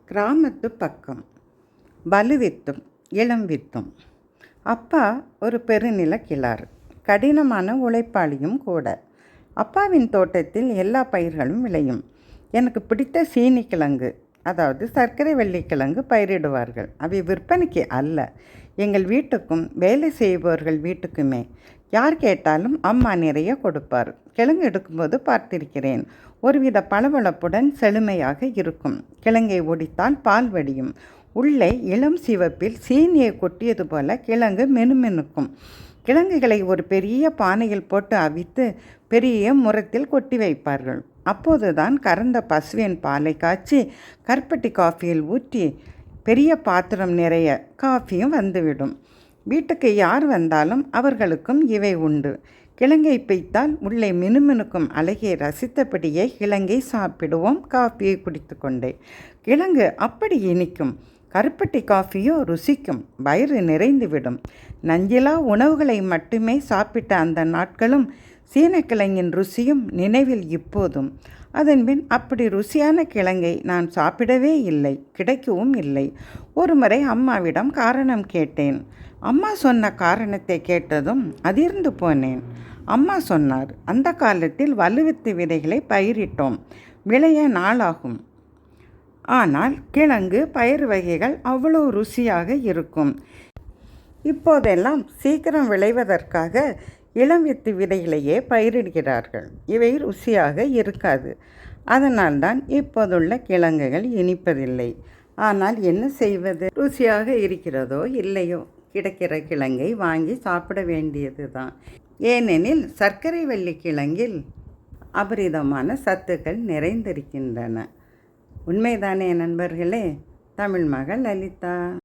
கிராமத்து பக்கம். வலுவித்தும் இளம் வித்தும். அப்பா ஒரு பெருநில கிழார், கடினமான உழைப்பாளியும் கூட. அப்பாவின் தோட்டத்தில் எல்லா பயிர்களும் விளையும். எனக்கு பிடித்த சீனி கிழங்கு, அதாவது சர்க்கரை வெள்ளிக்கிழங்கு பயிரிடுவார்கள். அவை விற்பனைக்கு அல்ல, எங்கள் வீட்டுக்கும் வேலை செய்பவர்கள் வீட்டுக்குமே. யார் கேட்டாலும் அம்மா நிறைய கொடுப்பார். கிழங்கு எடுக்கும்போது பார்த்திருக்கிறேன். ஒருவித பளபளப்புடன் செழுமையாக இருக்கும். கிழங்கை ஒடித்தால் பால் வடியும். உள்ளே இளம் சிவப்பில் சீனியை கொட்டியது போல கிழங்கு மெனுமெனுக்கும். கிழங்குகளை ஒரு பெரிய பானையில் போட்டு அவித்து பெரிய முரத்தில் கொட்டி வைப்பார்கள். அப்போதுதான் கறந்த பசுவின் பாலை காய்ச்சி கருப்பட்டி காஃபியில் ஊற்றி பெரிய பாத்திரம் நிறைய காஃபியும் வந்துவிடும். வீட்டுக்கு யார் வந்தாலும் அவர்களுக்கும் இவை உண்டு. கிழங்கை பிய்த்தால் உள்ளே மினுமினுக்கும் அழகியை ரசித்தபடியே கிழங்கை சாப்பிடுவோம், காஃபியை குடித்து கொண்டே. கிழங்கு அப்படி இனிக்கும். கருப்பட்டி காஃபியோ ருசிக்கும், வயிறு நிறைந்துவிடும். நஞ்சிலா உணவுகளை மட்டுமே சாப்பிட்ட அந்த நாட்களும் சீனக்கிழங்கின் ருசியும் நினைவில் இப்போதும். அதன்பின் அப்படி ருசியான கிழங்கை நான் சாப்பிடவே இல்லை, கிடைக்கவும் இல்லை. ஒருமுறை அம்மாவிடம் காரணம் கேட்டேன். அம்மா சொன்ன காரணத்தை கேட்டதும் அதிர்ந்து போனேன். அம்மா சொன்னார், அந்த காலத்தில் வலுவித்து விதைகளை பயிரிட்டோம், விளைய நாளாகும். ஆனால் கிழங்கு பயிர் வகைகள் அவ்வளோ ருசியாக இருக்கும். இப்போதெல்லாம் சீக்கிரம் விளைவதற்காக இளம் வித்து விதைகளையே பயிரிடுகிறார்கள். இவை ருசியாக இருக்காது. அதனால்தான் இப்போதுள்ள கிழங்குகள் இனிப்பதில்லை. ஆனால் என்ன செய்வது? ருசியாக இருக்கிறதோ இல்லையோ, கிடைக்கிற கிழங்கை வாங்கி சாப்பிட வேண்டியது தான். ஏனெனில் சர்க்கரை வெள்ளி கிழங்கில் அபரிதமான சத்துக்கள் நிறைந்திருக்கின்றன. உண்மைதானே நண்பர்களே? தமிழ் மகள் லலிதா.